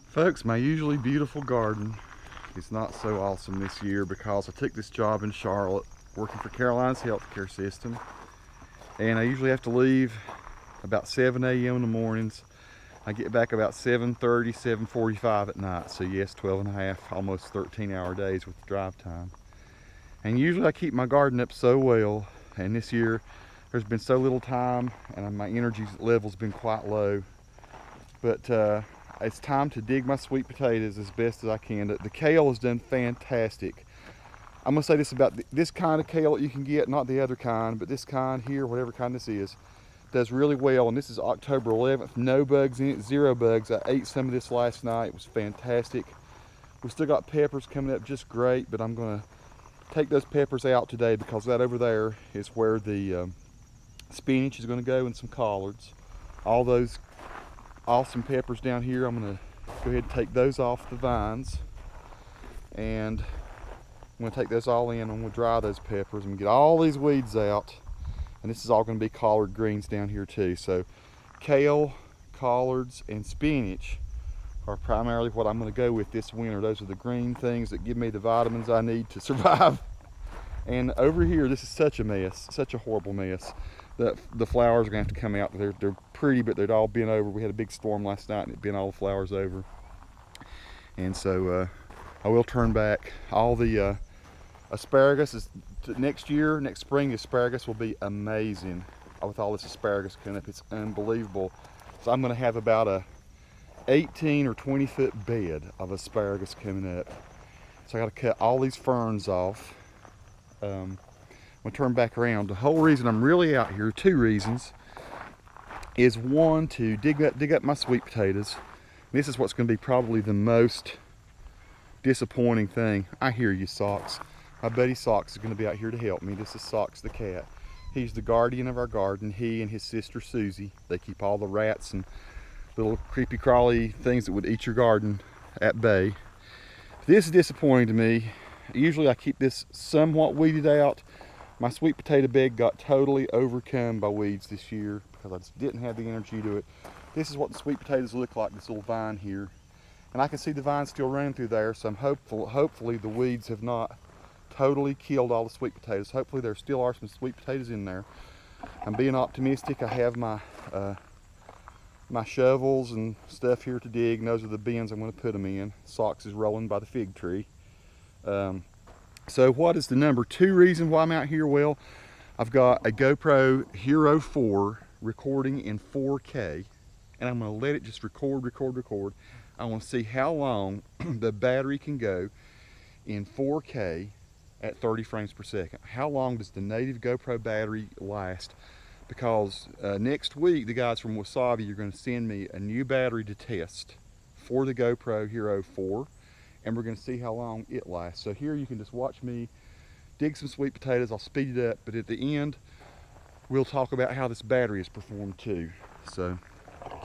Folks, my usually beautiful garden is not so awesome this year because I took this job in Charlotte working for Caroline's healthcare system, and I usually have to leave about 7 a.m. in the mornings. I get back about 7:30, 7:45 at night. So yes, 12 and a half, almost 13-hour days with the drive time. And usually I keep my garden up so well, and this year there's been so little time and my energy level's been quite low. But it's time to dig my sweet potatoes as best as I can. The kale has done fantastic. I'm gonna say this about this kind of kale that you can get, not the other kind, but this kind here, whatever kind this is, does really well. And this is October 11th, no bugs in it, 0 bugs. I ate some of this last night, it was fantastic. We still got peppers coming up just great, but I'm gonna take those peppers out today because that over there is where the spinach is gonna go and some collards. All those awesome peppers down here, I'm gonna go ahead and take those off the vines, and I'm gonna take those all in. I'm gonna dry those peppers and get all these weeds out, and this is all gonna be collard greens down here too. So kale, collards, and spinach are primarily what I'm gonna go with this winter. Those are the green things that give me the vitamins I need to survive. And over here, this is such a mess, such a horrible mess. The flowers are gonna have to come out. They're pretty, but they'd all been over. We had a big storm last night and it bent all the flowers over. And so I will turn back. All the asparagus is next year, next spring, asparagus will be amazing. With all this asparagus coming up, it's unbelievable. So I'm gonna have about a 18 or 20 foot bed of asparagus coming up. So I gotta cut all these ferns off. I'm gonna turn back around. The whole reason I'm really out here, 2 reasons, is one, to dig up my sweet potatoes. This is what's gonna be probably the most disappointing thing. I hear you, Socks. My buddy Socks is gonna be out here to help me. This is Socks the cat. He's the guardian of our garden. He and his sister Susie, they keep all the rats and little creepy crawly things that would eat your garden at bay. This is disappointing to me. Usually I keep this somewhat weeded out. My sweet potato bed got totally overcome by weeds this year because I just didn't have the energy to do it. This is what the sweet potatoes look like, this little vine here. And I can see the vine still running through there, so I'm hopefully the weeds have not totally killed all the sweet potatoes. Hopefully there still are some sweet potatoes in there. I'm being optimistic. I have my my shovels and stuff here to dig, and those are the bins I'm going to put them in. Socks is rolling by the fig tree. So what is the number 2 reason why I'm out here? Well, I've got a GoPro Hero4 recording in 4K, and I'm going to let it just record. I want to see how long the battery can go in 4K at 30 frames per second. How long does the native GoPro battery last? Because next week the guys from Wasabi are going to send me a new battery to test for the GoPro Hero4, and we're going to see how long it lasts. So here you can just watch me dig some sweet potatoes. I'll speed it up, but at the end we'll talk about how this battery has performed too. So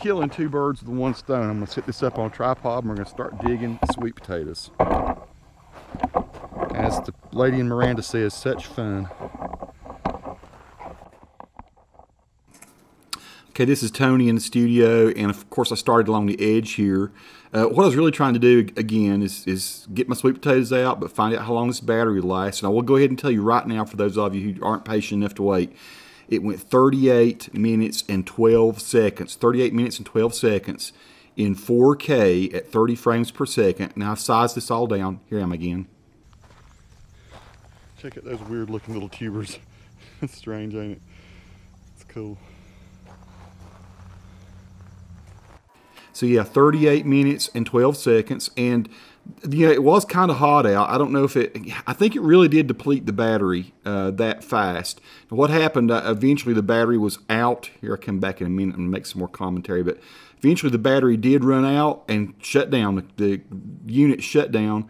killing 2 birds with 1 stone. I'm going to set this up on a tripod and we're going to start digging sweet potatoes. As the lady in Miranda says, such fun. Okay, this is Tony in the studio, and of course I started along the edge here. What I was really trying to do again is get my sweet potatoes out, but find out how long this battery lasts. And I will go ahead and tell you right now, for those of you who aren't patient enough to wait, it went 38 minutes and 12 seconds. 38 minutes and 12 seconds in 4K at 30 frames per second. Now I've sized this all down. Here I am again. Check out those weird looking little tubers. It's strange, ain't it? It's cool. So yeah, 38 minutes and 12 seconds, and you know, it was kind of hot out. I don't know if I think it really did deplete the battery that fast. And what happened, eventually the battery was out. Here, I'll come back in a minute and make some more commentary, but eventually the battery did run out and shut down. The unit shut down,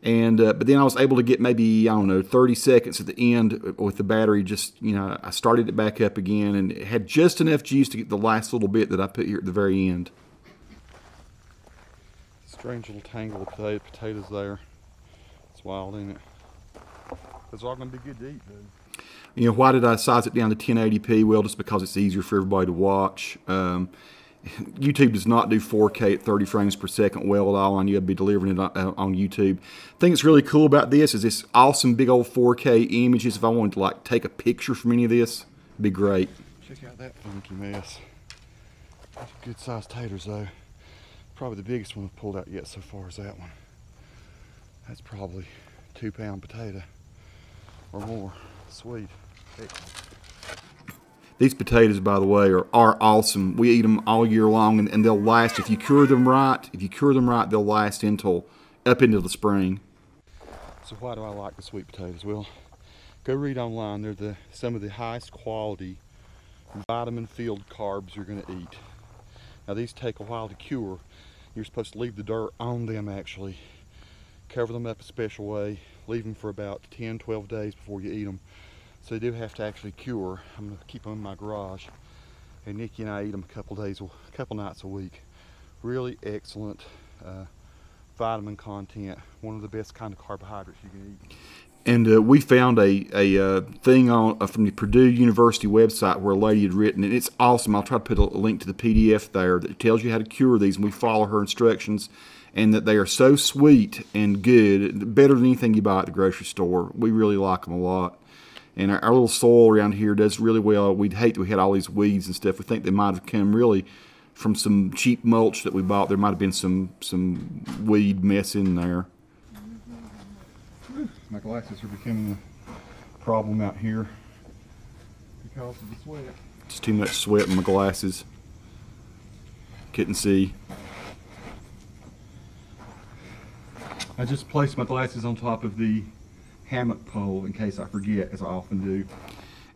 and but then I was able to get maybe, I don't know, 30 seconds at the end with the battery. Just, you know, I started it back up again, and it had just enough juice to get the last little bit that I put here at the very end. Strange little tangle of potatoes there. It's wild, ain't it? It's all going to be good to eat, though. You know, why did I size it down to 1080p? Well, just because it's easier for everybody to watch. YouTube does not do 4K at 30 frames per second well at all, and you'll be delivering it on YouTube. The thing that's really cool about this is this awesome big old 4K images. If I wanted to like take a picture from any of this, it'd be great. Check out that funky mess. That's good sized taters though. Probably the biggest one I've pulled out yet so far is that one. That's probably 2-pound potato or more. Sweet. Excellent. These potatoes, by the way, are awesome. We eat them all year long, and they'll last if you cure them right. If you cure them right, they'll last up into the spring. So why do I like the sweet potatoes? Well, go read online. They're some of the highest quality vitamin-filled carbs you're going to eat. Now these take a while to cure. You're supposed to leave the dirt on them actually. Cover them up a special way. Leave them for about 10-12 days before you eat them. So they do have to actually cure. I'm going to keep them in my garage. And Nikki and I eat them a couple nights a week. Really excellent vitamin content. One of the best kind of carbohydrates you can eat. And we found a thing from the Purdue University website where a lady had written, and it's awesome. I'll try to put a link to the PDF there that tells you how to cure these, and we follow her instructions, and that they are so sweet and good, better than anything you buy at the grocery store. We really like them a lot. And our little soil around here does really well. We'd hate that we had all these weeds and stuff. We think they might have come really from some cheap mulch that we bought. There might have been some weed mess in there. My glasses are becoming a problem out here because of the sweat. It's too much sweat in my glasses. Couldn't see. I just placed my glasses on top of the hammock pole in case I forget, as I often do.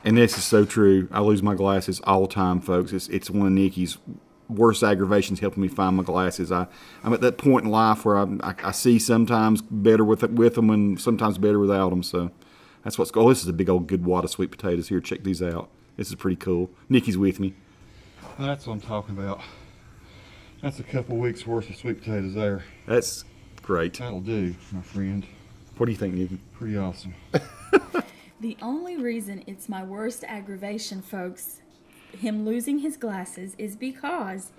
And this is so true. I lose my glasses all the time, folks. It's one of Nikki's worst aggravations, helping me find my glasses. I'm at that point in life where I see sometimes better with them and sometimes better without them. So that's what's cool. Oh, this is a big old good wad of sweet potatoes here. Check these out. This is pretty cool. Nikki's with me. That's what I'm talking about. That's a couple weeks worth of sweet potatoes there. That's great. That'll do, my friend. What do you think, Nikki? Pretty awesome. The only reason it's my worst aggravation, folks, him losing his glasses, is because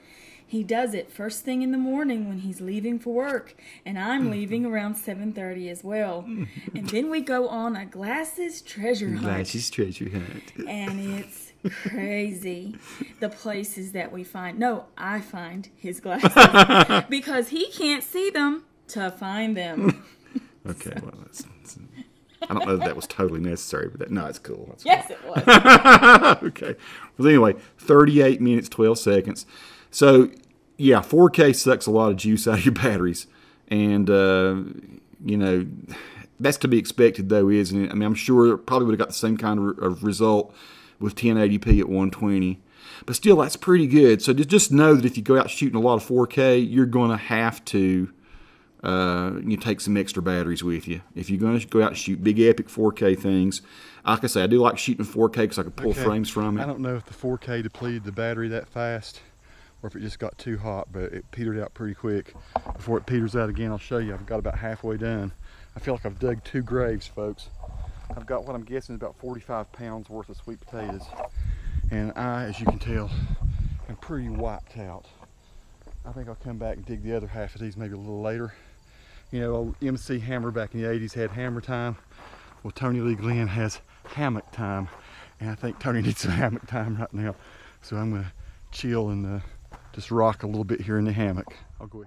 he does it first thing in the morning when he's leaving for work, and I'm leaving around 7:30 as well. And then we go on a glasses treasure hunt. Glasses treasure hunt. And it's crazy the places that we find. No, I find his glasses because he can't see them to find them. Okay, well, I don't know that was totally necessary, but no, it's cool. That's yes, cool. It was. Okay. Well, anyway, 38 minutes, 12 seconds. So, yeah, 4K sucks a lot of juice out of your batteries. And, you know, that's to be expected, though, isn't it? I mean, I'm sure it probably would have got the same kind of result with 1080p at 120. But still, that's pretty good. So just know that if you go out shooting a lot of 4K, you're going to have to you take some extra batteries with you. If you're going to go out and shoot big epic 4K things, like I say, I do like shooting 4K because I can pull frames from it. I don't know if the 4K depleted the battery that fast or if it just got too hot, but it petered out pretty quick. Before it peters out again, I'll show you. I've got about halfway done. I feel like I've dug 2 graves, folks. I've got what I'm guessing is about 45 pounds worth of sweet potatoes. And I, as you can tell, am pretty wiped out. I think I'll come back and dig the other half of these maybe a little later. You know, old MC Hammer back in the 80s had hammer time. Well, Tony Lee Glenn has hammock time. And I think Tony needs some hammock time right now. So I'm going to chill and just rock a little bit here in the hammock. I'll go ahead.